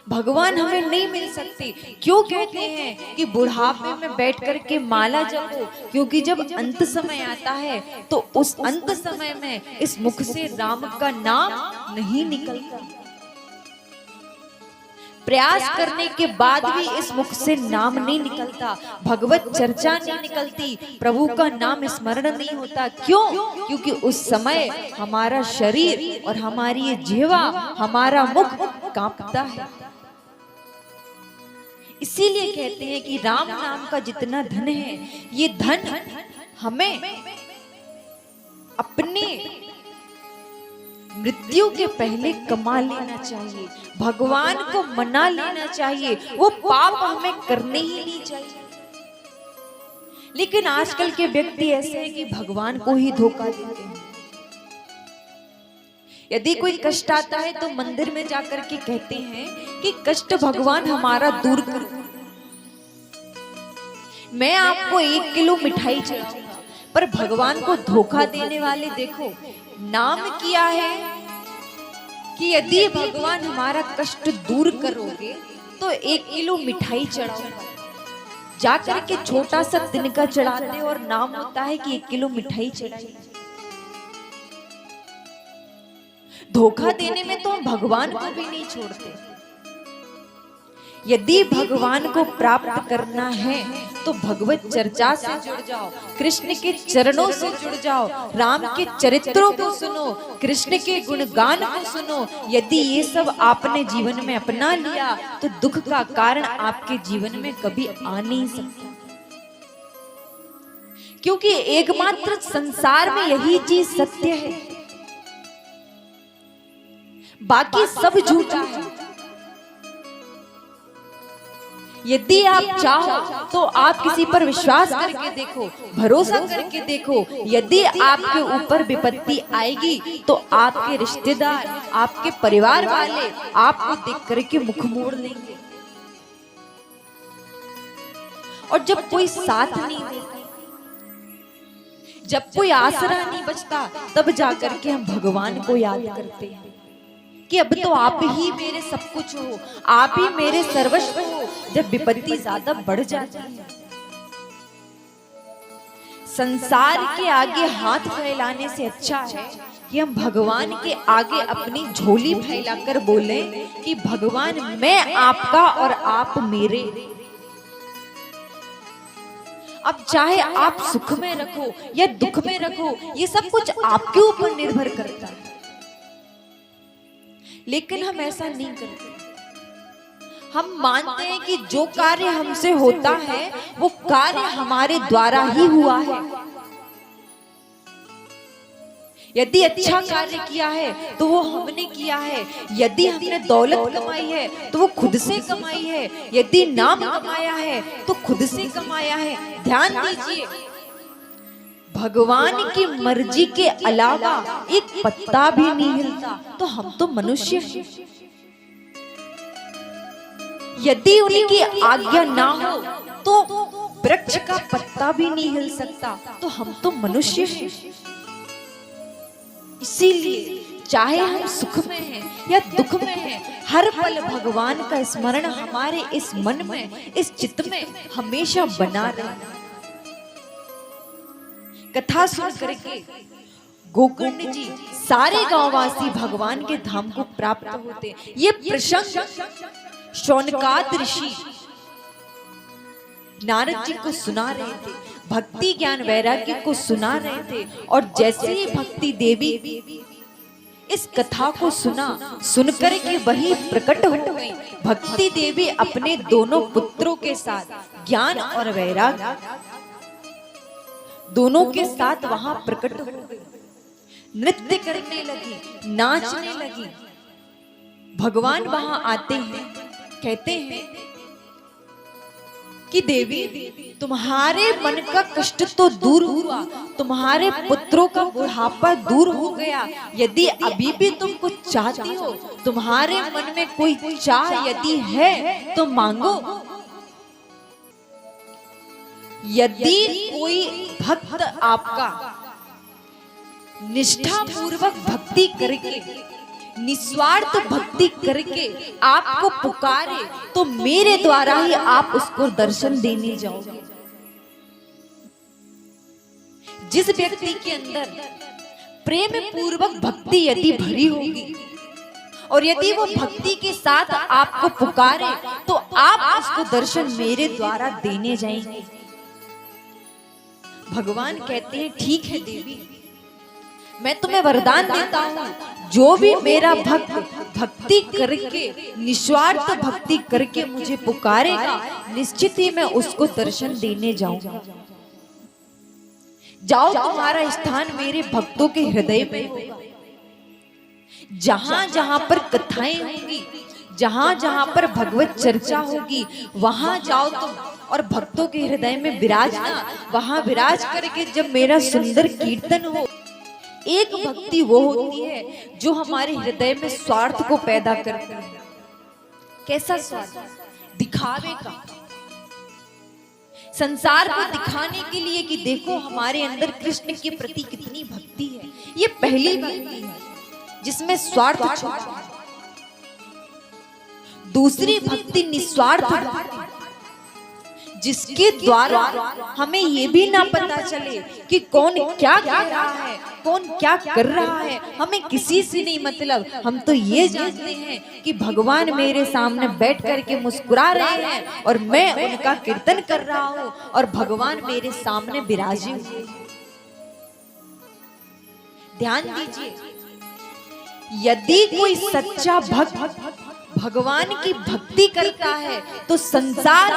भगवान हमें नहीं मिल सकते। क्यों कहते हैं कि बुढ़ापे में बैठ कर के माला जपो? क्योंकि जब अंत समय आता है तो उस अंत समय में इस मुख से राम का नाम नहीं निकलता। प्रयास करने के बाद भी इस मुख से नाम नहीं निकलता, भगवत चर्चा नहीं निकलती, प्रभु का नाम स्मरण नहीं होता। क्यों? क्योंकि उस समय हमारा शरीर और हमारी ये जिह्वा, हमारा मुख कांपता है। इसीलिए कहते हैं कि राम नाम का जितना धन है, ये धन हमें अपने मृत्यु के पहले कमा लेना चाहिए, भगवान को मना लेना चाहिए, वो पाप हमें करने ही नहीं चाहिए। लेकिन आजकल के व्यक्ति ऐसे हैं कि भगवान को ही धोखा देते हैं। यदि कोई कष्ट आता है तो मंदिर में जाकर के कहते हैं कि कष्ट भगवान हमारा दूर करो, मैं आपको 1 किलो मिठाई चढ़ाऊंगा। पर भगवान को धोखा देने वाले देखो, नाम किया है कि यदि भगवान हमारा कष्ट दूर करोगे तो 1 किलो मिठाई चढ़ाऊंगा। जाकर के छोटा सा तिनका चढ़ाते और नाम होता है कि 1 किलो मिठाई चढ़ाई। धोखा देने में तो हम भगवान को भी नहीं छोड़ते। यदि भगवान को प्राप्त करना है तो भगवत चर्चा से जुड़ जाओ, कृष्ण के चरणों से जुड़ जाओ, राम के चरित्रों को सुनो, कृष्ण के गुणगान को सुनो। यदि ये सब आपने जीवन में अपना लिया तो दुख का कारण आपके जीवन में कभी आ नहीं सकता। क्योंकि एकमात्र संसार में यही चीज सत्य है, बाकी सब झूठा है। यदि आप चाहो तो आप किसी पर विश्वास करके देखो, भरोसा करके देखो। यदि आपके ऊपर विपत्ति आएगी तो आपके रिश्तेदार, आपके परिवार वाले आपको देख करके मुख मोड़ लेंगे। और जब कोई साथ नहीं देता, जब कोई आसरा नहीं बचता, तब जाकर के हम भगवान को याद करते हैं कि अब तो आप ही मेरे सब कुछ हो, आप ही मेरे सर्वस्व हो। जब विपत्ति ज्यादा बढ़ जाती है, संसार के आगे हाथ फैलाने से अच्छा है कि हम भगवान के आगे अपनी झोली फैलाकर बोलें कि भगवान मैं आपका और आप मेरे। अब चाहे आप सुख में रखो या दुख में रखो, ये सब कुछ आपके ऊपर निर्भर करता है। लेकिन हम ऐसा नहीं करते। हम मानते हैं कि जो कार्य हमसे होता है वो कार्य हमारे द्वारा ही हुआ है। यदि अच्छा कार्य किया है तो वो हमने किया है, यदि हमने दौलत कमाई है तो वो खुद से कमाई है, यदि नाम कमाया है तो खुद से कमाया है। ध्यान दीजिए, भगवान की मर्जी के अलावा एक पत्ता भी नहीं हिलता, तो हम तो मनुष्य हैं। यदि उनकी आज्ञा ना हो तो वृक्ष का पत्ता भी नहीं हिल सकता, तो हम तो मनुष्य हैं। इसीलिए चाहे हम सुख में हैं या दुख में हैं, हर पल भगवान का स्मरण हमारे इस मन में, इस चित्त में हमेशा बना रहे। कथा सुन करके गोकर्ण जी सारे गांववासी भगवान के धाम को प्राप्त होते। ये प्रसंग शौनकाद ऋषि नारद जी को सुना रहे थे, भक्ति ज्ञान वैराग्य को सुना रहे थे। और जैसे ही भक्ति देवी इस कथा को सुना, सुनकर के वही प्रकट हो गई। भक्ति देवी अपने दोनों पुत्रों के साथ ज्ञान और वैराग्य दोनों के साथ वहां प्रकट हो गई, नृत्य करने लगी, नाचने लगी। भगवान वहां आते हैं, कहते हैं कि देवी तुम्हारे मन का कष्ट तो दूर हुआ, तुम्हारे पुत्रों का बुढ़ापा दूर हो गया। यदि अभी भी तुम कुछ चाहती हो, तुम्हारे मन में कोई चाह यदि है तो मांगो। यदि कोई भक्त आपका निष्ठा पूर्वक भक्ति करके निस्वार्थ भक्ति करके आपको पुकारे तो मेरे द्वारा ही आप उसको दर्शन देने जाओगे। जिस व्यक्ति के अंदर प्रेम पूर्वक भक्ति यदि भरी होगी और यदि वो भक्ति के साथ आपको पुकारे तो आप उसको दर्शन मेरे द्वारा देने जाएंगे। भगवान कहते हैं ठीक है देवी, मैं तुम्हें वरदान देता हूँ, जो भी मेरा भक्त भक्ति करके निस्वार्थ भक्ति करके मुझे पुकारेगा निश्चित ही मैं उसको दर्शन देने जाऊंगा। जाओ, तुम्हारा स्थान मेरे भक्तों के हृदय में होगा। जहां जहां पर कथाएं होंगी, जहां जहां पर भगवत चर्चा होगी, वहां जाओ तुम और भक्तों के हृदय में विराजना। वहां विराज करके जब मेरा सुंदर कीर्तन हो, एक भक्ति वो होती है जो हमारे हृदय में स्वार्थ को पैदा करती है। कैसा स्वार्थ? दिखावे का, संसार को दिखाने के लिए कि देखो हमारे अंदर कृष्ण के प्रति कितनी भक्ति है। ये पहली भक्ति है जिसमें स्वार्थ छुपा है। दूसरी भक्ति निस्वार्थ भक्ति, जिसके द्वारा हमें ये भी ना पता चले कि कौन क्या कह रहा है, कौन क्या कर रहा है, हमें किसी से नहीं मतलब। हम तो ये जानते हैं कि भगवान मेरे सामने बैठ करके मुस्कुरा रहे हैं और मैं उनका कीर्तन कर रहा हूँ और भगवान मेरे सामने विराजे हुए। ध्यान दीजिए, यदि कोई सच्चा भक्त भगवान की भक्ति करता है तो संसार